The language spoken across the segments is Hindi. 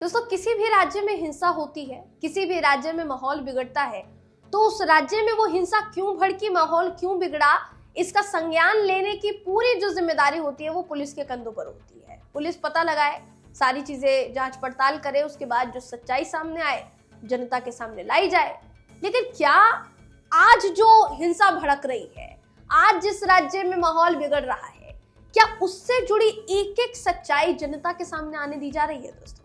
दोस्तों, किसी भी राज्य में हिंसा होती है, किसी भी राज्य में माहौल बिगड़ता है, तो उस राज्य में वो हिंसा क्यों भड़की, माहौल क्यों बिगड़ा, इसका संज्ञान लेने की पूरी जो जिम्मेदारी होती है वो पुलिस के कंधों पर होती है। पुलिस पता लगाए, सारी चीजें जांच पड़ताल करे, उसके बाद जो सच्चाई सामने आए जनता के सामने लाई जाए। लेकिन क्या आज जो हिंसा भड़क रही है, आज जिस राज्य में माहौल बिगड़ रहा है, क्या उससे जुड़ी एक एक सच्चाई जनता के सामने आने दी जा रही है? दोस्तों,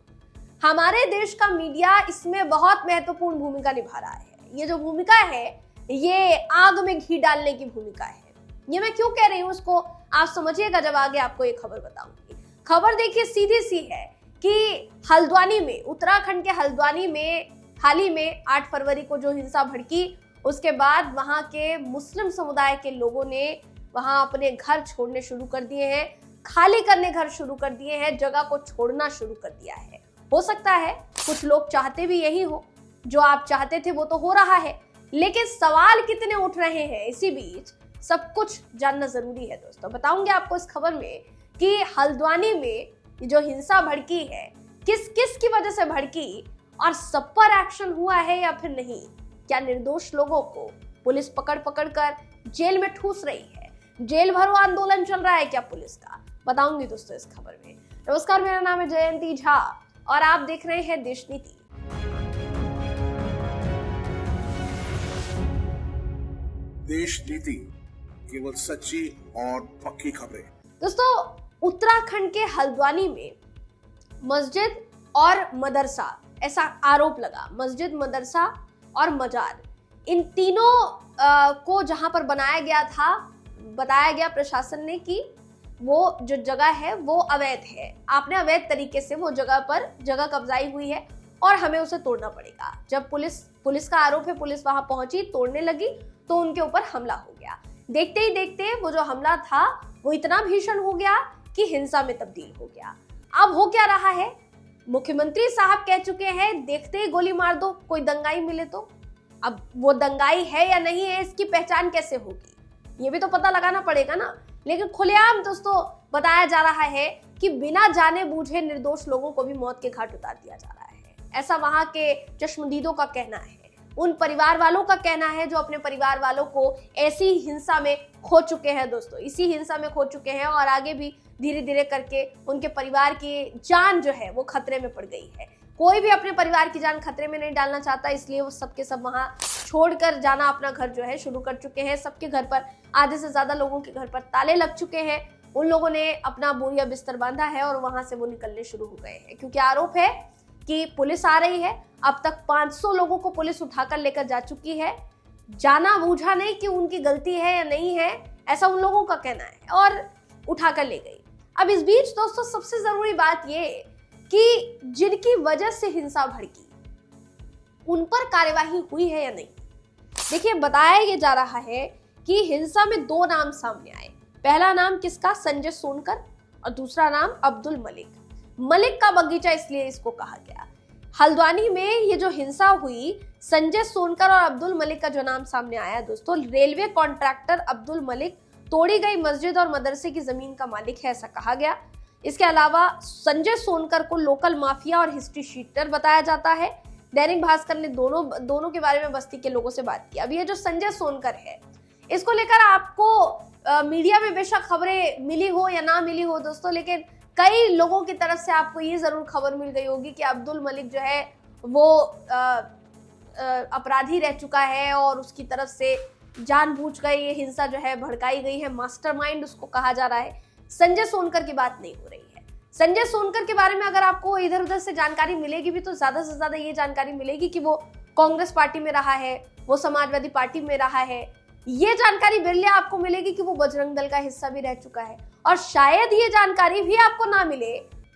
हमारे देश का मीडिया इसमें बहुत महत्वपूर्ण भूमिका निभा रहा है। ये जो भूमिका है, ये आग में घी डालने की भूमिका है। ये मैं क्यों कह रही हूँ उसको आप समझिएगा जब आगे आपको एक खबर बताऊंगी। खबर देखिए सीधी सी है कि हल्द्वानी में, उत्तराखंड के हल्द्वानी में हाल ही में 8 फरवरी को जो हिंसा भड़की, उसके बाद वहां के मुस्लिम समुदाय के लोगों ने वहां अपने घर छोड़ने शुरू कर दिए हैं, खाली करने घर शुरू कर दिए हैं, जगह को छोड़ना शुरू कर दिया है। हो सकता है कुछ लोग चाहते भी यही हो, जो आप चाहते थे वो तो हो रहा है, लेकिन सवाल कितने उठ रहे हैं इसी बीच, सब कुछ जानना जरूरी है। दोस्तों, बताऊंगे आपको इस खबर में कि हल्द्वानी में जो हिंसा भड़की है, किस किस की वजह से भड़की और सब पर एक्शन हुआ है या फिर नहीं। क्या निर्दोष लोगों को पुलिस पकड़ पकड़ कर जेल में ठूस रही है? जेल भरो आंदोलन चल रहा है क्या पुलिस का? बताऊंगी दोस्तों इस खबर में। नमस्कार, मेरा नाम है जयंती झा और आप देख रहे हैं देश नीति। देश नीति, केवल सच्ची और पक्की खबरें। दोस्तों, उत्तराखंड के हल्द्वानी में मस्जिद और मदरसा, ऐसा आरोप लगा, मस्जिद, मदरसा और मजार, इन तीनों को जहां पर बनाया गया था, बताया गया प्रशासन ने कि वो जो जगह है वो अवैध है, आपने अवैध तरीके से वो जगह पर जगह कब्जाई हुई है और हमें उसे तोड़ना पड़ेगा। जब पुलिस का आरोप है, पुलिस वहां पहुंची, तोड़ने लगी तो उनके ऊपर हमला हो गया। देखते ही देखते वो जो हमला था वो इतना भीषण हो गया कि हिंसा में तब्दील हो गया। अब हो क्या रहा है, मुख्यमंत्री साहब कह चुके हैं देखते ही गोली मार दो, कोई दंगाई मिले तो। अब वो दंगाई है या नहीं है, इसकी पहचान कैसे होगी, ये भी तो पता लगाना पड़ेगा ना। लेकिन खुलेआम दोस्तों बताया जा रहा है कि बिना जाने बूझे निर्दोष लोगों को भी मौत के घाट उतार दिया जा रहा है, ऐसा वहां के चश्मदीदों का कहना है, उन परिवार वालों का कहना है जो अपने परिवार वालों को ऐसी हिंसा में खो चुके हैं। दोस्तों, इसी हिंसा में खो चुके हैं और आगे भी धीरे धीरे करके उनके परिवार की जान जो है वो खतरे में पड़ गई है। कोई भी अपने परिवार की जान खतरे में नहीं डालना चाहता, इसलिए वो सबके सब वहां छोड़कर जाना अपना घर जो है शुरू कर चुके हैं। सबके घर पर, आधे से ज्यादा लोगों के घर पर ताले लग चुके हैं। उन लोगों ने अपना बोरिया बिस्तर बांधा है और वहां से वो निकलने शुरू हो गए हैं, क्योंकि आरोप है कि पुलिस आ रही है। अब तक 500 लोगों को पुलिस उठाकर लेकर जा चुकी है। जाना बूझा नहीं कि उनकी गलती है या नहीं है, ऐसा उन लोगों का कहना है, और उठाकर ले गई। अब इस बीच दोस्तों सबसे जरूरी बात ये कि जिनकी वजह से हिंसा भड़की, उन पर कार्यवाही हुई है या नहीं। देखिए, बताया ये जा रहा है कि हिंसा में 2 नाम सामने आए। पहला नाम किसका? संजय सोनकर, और दूसरा नाम अब्दुल मलिक। मलिक का बगीचा इसलिए इसको कहा गया। हल्द्वानी में ये जो हिंसा हुई, संजय सोनकर और अब्दुल मलिक का जो नाम सामने आया दोस्तों, रेलवे कॉन्ट्रैक्टर अब्दुल मलिक तोड़ी गई मस्जिद और मदरसे की जमीन का मालिक है, ऐसा कहा गया। इसके अलावा संजय सोनकर को लोकल माफिया और हिस्ट्री शीटर बताया जाता है। दैनिक भास्कर ने दोनों के बारे में बस्ती के लोगों से बात की। अब ये जो संजय सोनकर है, इसको लेकर आपको मीडिया में बेशक खबरें मिली हो या ना मिली हो दोस्तों, लेकिन कई लोगों की तरफ से आपको ये जरूर खबर मिल गई होगी कि अब्दुल मलिक जो है वो अपराधी रह चुका है और उसकी तरफ से जानबूझकर ये हिंसा जो है भड़काई गई है, मास्टरमाइंड उसको कहा जा रहा है। संजय सोनकर की बात नहीं हो रही है। संजय सोनकर के बारे में अगर आपको इधर उधर से जानकारी मिलेगी भी तो ज्यादा से ज्यादा ये जानकारी मिलेगी कि वो कांग्रेस पार्टी में रहा है, वो समाजवादी पार्टी में रहा है। ये जानकारी बिरले आपको मिलेगी कि वो बजरंग दल का हिस्सा भी रह चुका है, और शायद ये जानकारी भी आपको ना मिले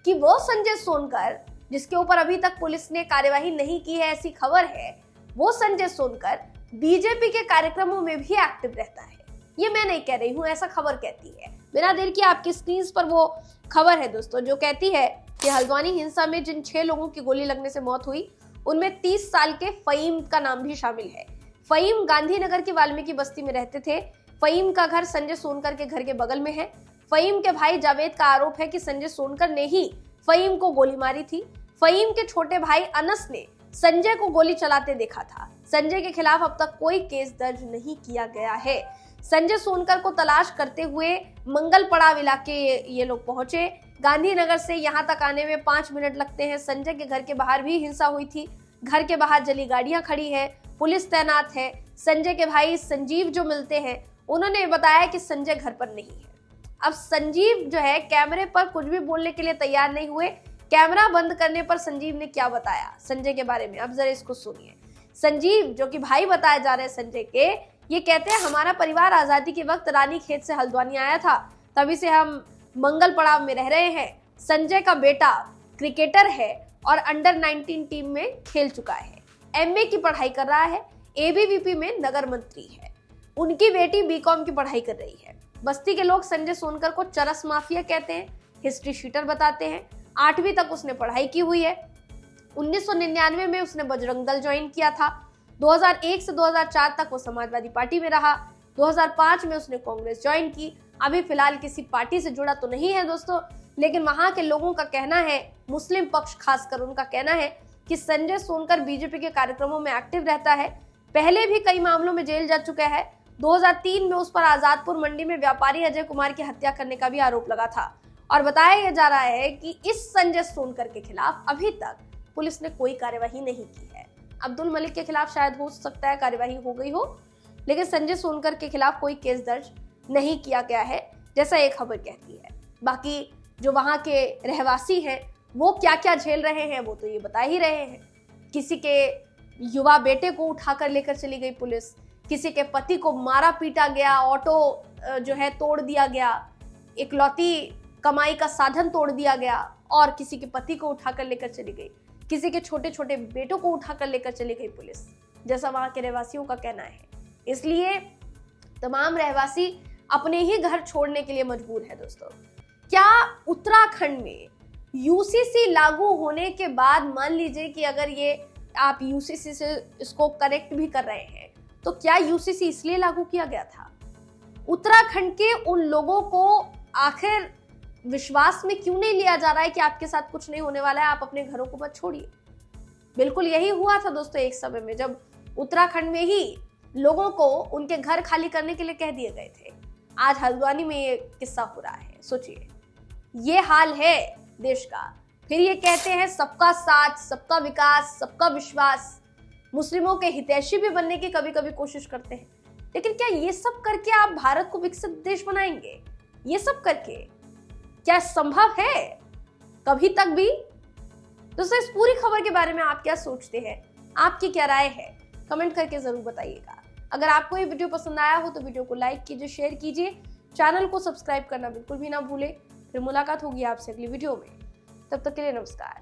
कि वो संजय सोनकर, जिसके ऊपर अभी तक पुलिस ने कार्यवाही नहीं की है, ऐसी खबर है, वो संजय सोनकर बीजेपी के कार्यक्रमों में भी एक्टिव रहता है। ये मैं नहीं कह रही हूँ, ऐसा खबर कहती है। बिना देर किए आपकी स्क्रीन पर वो खबर है दोस्तों, जो कहती है कि हल्द्वानी हिंसा में जिन 6 लोगों की गोली लगने से मौत हुई, उनमें 30 साल के फहीम का नाम भी शामिल है। फहीम गांधीनगर की वाल्मीकि बस्ती में रहते थे। फहीम का घर संजय सोनकर के घर के बगल में है। फहीम के भाई जावेद का आरोप है कि संजय सोनकर ने ही फहीम को गोली मारी थी। फहीम के छोटे भाई अनस ने संजय को गोली चलाते देखा था। संजय के खिलाफ अब तक कोई केस दर्ज नहीं किया गया है। संजय सोनकर को तलाश करते हुए मंगल पड़ाव इलाके ये लोग पहुंचे। गांधीनगर से यहां तक आने में 5 मिनट लगते हैं। संजय के घर के बाहर भी हिंसा हुई थी। घर के बाहर जली गाड़ियां खड़ी है, पुलिस तैनात है। संजय के भाई संजीव जो मिलते हैं, उन्होंने बताया कि संजय घर पर नहीं है। अब संजीव जो है कैमरे पर कुछ भी बोलने के लिए तैयार नहीं हुए। कैमरा बंद करने पर संजीव ने क्या बताया संजय के बारे में, अब जरा इसको सुनिए। संजीव जो कि भाई बताए जा रहे हैं संजय के, ये कहते हैं हमारा परिवार आजादी के वक्त रानीखेत से हल्द्वानी आया था, तभी से हम मंगल पड़ाव में रह रहे हैं। संजय का बेटा क्रिकेटर है और अंडर 19 टीम में खेल चुका है, एमए की पढ़ाई कर रहा है, एबीवीपी में नगर मंत्री है। उनकी बेटी बीकॉम की पढ़ाई कर रही है। बस्ती के लोग संजय सोनकर को चरस माफिया कहते हैं, हिस्ट्री शीटर बताते हैं। 8वीं तक उसने पढ़ाई की हुई है। 1999 में उसने बजरंग दल ज्वाइन किया था। 2001 से 2004 तक वो समाजवादी पार्टी में रहा। 2005 में उसने कांग्रेस ज्वाइन की। अभी फिलहाल किसी पार्टी से जुड़ा तो नहीं है दोस्तों, लेकिन वहां के लोगों का कहना है, मुस्लिम पक्ष खासकर उनका कहना है कि संजय सोनकर बीजेपी के कार्यक्रमों में एक्टिव रहता है। पहले भी कई मामलों में जेल जा चुका है। 2003 में उस पर आजादपुर मंडी में व्यापारी अजय कुमार की हत्या करने का भी आरोप लगा था। और बताया जा रहा है कि इस संजय सोनकर के खिलाफ अभी तक पुलिस ने कोई कार्यवाही नहीं की है। अब्दुल मलिक के खिलाफ शायद हो सकता है कार्यवाही हो गई हो, लेकिन संजय सोनकर के खिलाफ कोई केस दर्ज नहीं किया गया है, जैसा एक खबर कहती है। बाकी जो वहां के रहवासी हैं वो क्या क्या झेल रहे हैं वो तो ये बता ही रहे हैं। किसी के युवा बेटे को उठाकर लेकर चली गई पुलिस, किसी के पति को मारा पीटा गया, ऑटो जो है तोड़ दिया गया, इकलौती कमाई का साधन तोड़ दिया गया, और किसी के पति को उठाकर लेकर चली गई, किसी के छोटे छोटे बेटों को उठाकर लेकर चली गई पुलिस, जैसा वहां के रहवासियों का कहना है। इसलिए तमाम रहवासी अपने ही घर छोड़ने के लिए मजबूर है दोस्तों। क्या उत्तराखंड में यूसीसी लागू होने के बाद, मान लीजिए कि अगर ये आप यूसीसी से इसको करेक्ट भी कर रहे हैं, तो क्या यूसीसी इसलिए लागू किया गया था? उत्तराखंड के उन लोगों को आखिर विश्वास में क्यों नहीं लिया जा रहा है कि आपके साथ कुछ नहीं होने वाला है, आप अपने घरों को मत छोड़िए? बिल्कुल यही हुआ था दोस्तों एक समय में, जब उत्तराखंड में ही लोगों को उनके घर खाली करने के लिए कह दिए गए थे। आज हल्द्वानी में ये किस्सा हो रहा है। सोचिए, ये हाल है देश का। फिर ये कहते हैं सबका साथ, सबका विकास, सबका विश्वास। मुस्लिमों के हितैषी भी बनने की कभी कभी कोशिश करते हैं, लेकिन क्या ये सब करके आप भारत को विकसित देश बनाएंगे? ये सब करके क्या संभव है कभी तक भी? दोस्तों, इस पूरी खबर के बारे में आप क्या सोचते हैं? आपकी क्या राय है? कमेंट करके जरूर बताइएगा। अगर आपको ये वीडियो पसंद आया हो तो वीडियो को लाइक कीजिए, शेयर कीजिए, चैनल को सब्सक्राइब करना बिल्कुल भी ना भूले। फिर मुलाकात होगी आपसे अगली वीडियो में। तब तक के लिए नमस्कार।